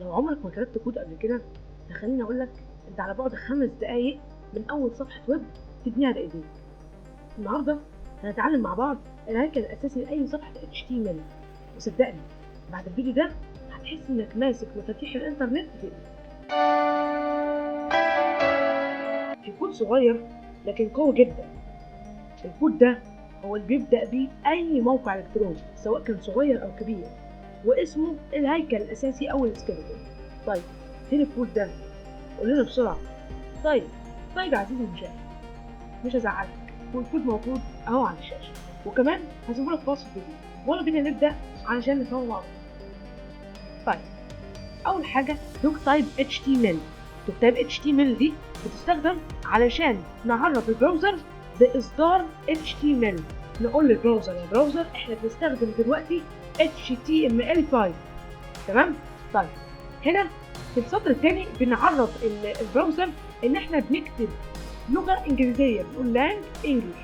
لو عمرك ما كتبت كود قبل كده، فخليني اقول لك انت على بعد 5 دقايق من اول صفحه ويب تبنيها بايديك. النهارده هنتعلم مع بعض الهيكل الاساسي لاي صفحه HTML، وصدقني بعد الفيديو ده هتحس انك ماسك مفاتيح الانترنت في ايدك. في كود صغير لكن قوي جدا. الكود ده هو اللي بيبدأ بيه أي موقع إلكتروني سواء كان صغير أو كبير، واسمه الهيكل الأساسي أو السكيلتون. طيب فين الكود ده؟ قول لنا بسرعة. طيب يا عزيزي المشاهد، مش هزعلك، والكود موجود أهو على الشاشة، وكمان هسيبهولك في وصف الفيديو. ويلا بينا نبدأ علشان نفهم بعض. طيب أول حاجة دوك تايب HTML. دوك تايب HTML دي بتستخدم علشان نعرف البراوزر بإصدار HTML. نقول للبراوزر يا براوزر احنا بنستخدم دلوقتي HTML5. تمام؟ طيب هنا في السطر الثاني بنعرف البراوزر ان احنا بنكتب لغة انجليزية، بنقول لانج انجلش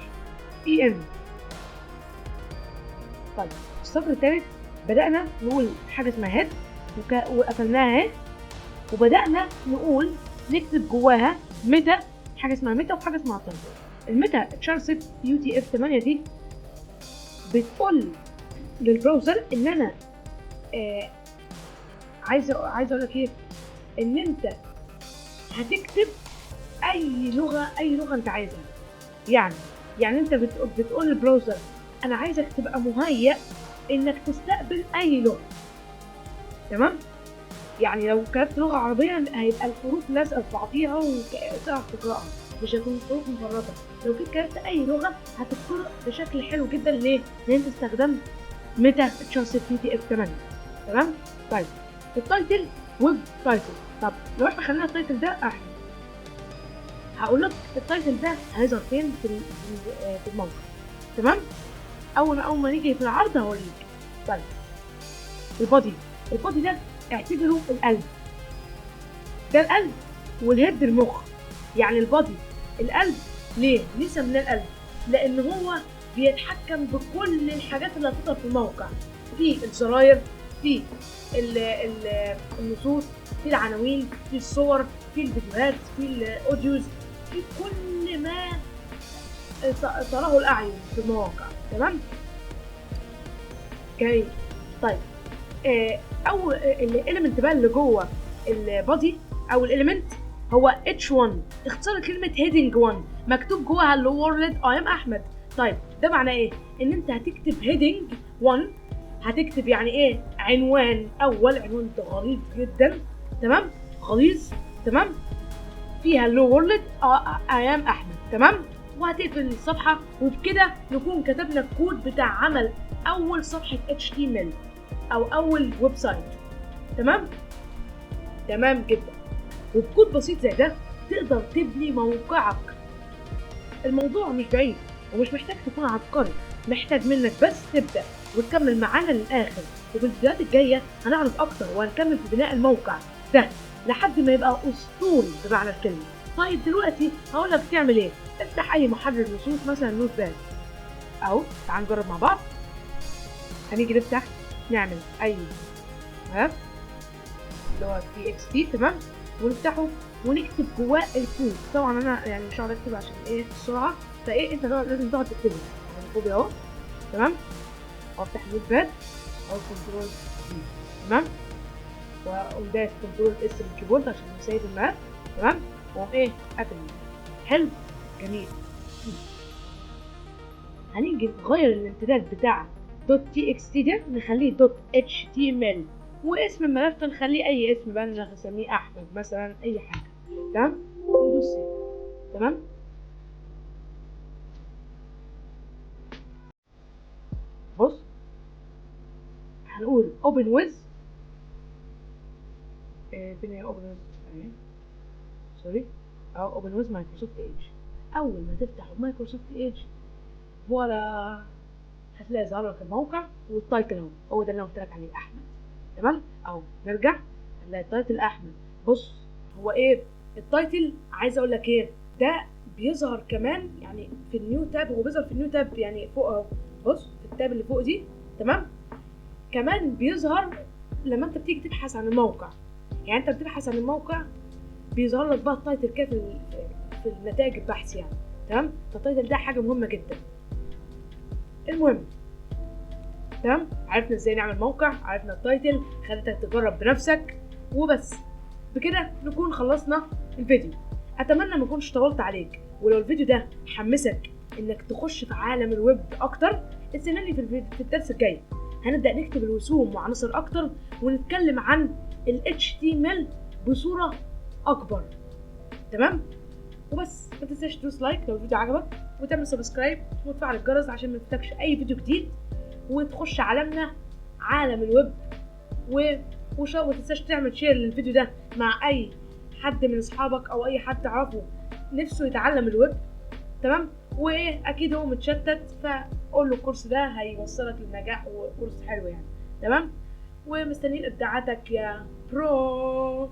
EN. طيب في السطر الثالث بدأنا نقول حاجة اسمها هيد وقفلناها اهي، وبدأنا نقول نكتب جواها ميتا، حاجة اسمها ميتا وحاجة اسمها تايتل. الميتا تشارست UTF-8 دي بتقول للبراوزر ان انا عايز اقول لك ايه، ان انت هتكتب اي لغه انت عايزها. يعني انت بتقول للبراوزر انا عايزك تبقى مهيأ انك تستقبل اي لغه. تمام؟ يعني لو كتبت لغه عربيه هيبقى الحروف لازقه في بعضيها وتعرف تقراها، مش هتكون حروف مفرطه. لو كتبت اي لغه هتتقرأ بشكل حلو جدا. ليه؟ لان انت استخدمت ميتا تشارست UTF-8. تمام؟ طيب التايتل ويب تايتل. طب لو احنا خلينا التايتل ده احمد، هقول لك التايتل ده هيظهر فين في الموقع. تمام؟ اول ما نيجي في العرض هوريك. طيب البودي ده اعتبره القلب، ده القلب، والهيد المخ. يعني البودي القلب. ليه سميناه القلب؟ لان هو بيتحكم بكل الحاجات اللي هتظهر في الموقع، في الزراير، في النصوص، في العناوين، في الصور، في الفيديوهات، في الاوديوز، في كل ما تراه الاعين في المواقع. تمام؟ جميل. طيب اول الاليمنت بقى اللي جوه البادي او الاليمنت هو H1، اختصار كلمه هيدنج 1، مكتوب جواها اللي وورلد اي ام احمد. طيب ده معناه ايه؟ ان انت هتكتب هيدنج 1، هتكتب يعني ايه؟ عنوان اول، عنوان غليظ جدا. تمام؟ غليظ. تمام؟ فيها اللو وورلد اي ام احمد. تمام؟ وهتقفل الصفحه، وبكده نكون كتبنا الكود بتاع عمل اول صفحه HTML او اول ويب سايت. تمام؟ تمام جدا. وبكود بسيط زي ده تقدر تبني موقعك. الموضوع مش بعيد ومش محتاج تكون عبقري، محتاج منك بس تبدأ وتكمل معانا للآخر. وفي الفيديوهات الجاية هنعرف أكتر وهنكمل في بناء الموقع ده لحد ما يبقى أسطوري بمعنى الكلمة. طيب دلوقتي هقول لك تعمل إيه. افتح أي محرر نصوص، مثلا نوت باد أهو. تعال نجرب مع بعض. هنيجي نفتح نعمل أي ملف اللي هو TXT. تمام؟ ونفتحه ونكتب جواه الكود. طبعا انا يعني مش هقعد اكتب عشان ايه السرعه، فايه انت لازم تقعد تكتبه. يعني الكود اهو. تمام؟ وافتح النوت باد او كنترول دي. تمام؟ واقوم دايس كنترول اس من الكيبورد عشان نسيب الملف. تمام؟ واقوم ايه قافل. حلو. جميل. هنيجي نغير الامتداد بتاع .txt ده، نخليه .html، واسم الملف نخليه اي اسم بقى، انا هسميه احمد مثلا، اي حاجه. تمام؟ وندوس سيف. تمام؟ بص هنقول open with فين هي open with اهي، سوري اهو open with مايكروسوفت ايدج. اول ما تفتح مايكروسوفت ايدج فوالا هتلاقي ظهر لك الموقع والتايتل اهو، هو ده اللي انا قلت لك عليه احمد. تمام؟ اهو نرجع هنلاقي التايتل احمد. بص هو ايه التايتل؟ عايز اقول لك ايه، ده بيظهر كمان يعني في النيو تاب. هو بيظهر في النيو تاب يعني فوق اهو. بص في التاب اللي فوق دي. تمام؟ كمان بيظهر لما انت بتيجي تبحث عن الموقع. يعني انت بتبحث عن الموقع بيظهر لك بقى التايتل كده في النتائج البحث يعني. تمام، فالتايتل ده حاجه مهمه جدا. المهم تمام، عرفنا ازاي نعمل موقع، عرفنا التايتل، خليتك تجرب بنفسك وبس. بكده نكون خلصنا الفيديو. اتمنى ما اكونش طولت عليك، ولو الفيديو ده حمسك انك تخش في عالم الويب اكتر، استناني في الدرس الجاي. هنبدا نكتب الرسوم وعناصر اكتر، ونتكلم عن ال HTML بصوره اكبر. تمام، وبس ما تنساش تدوس لايك لو الفيديو عجبك، وتعمل سبسكرايب وتفعل الجرس عشان ما تفوتكش اي فيديو جديد، وتخش عالمنا عالم الويب. وما تنساش تعمل شير للفيديو ده مع اي حد من اصحابك او اي حد تعرفه نفسه يتعلم الويب. تمام، واكيد هو متشتت، فقول له الكورس ده هيوصلك للنجاح وكورس حلو يعني. تمام، ومستنيين ابداعاتك يا برو.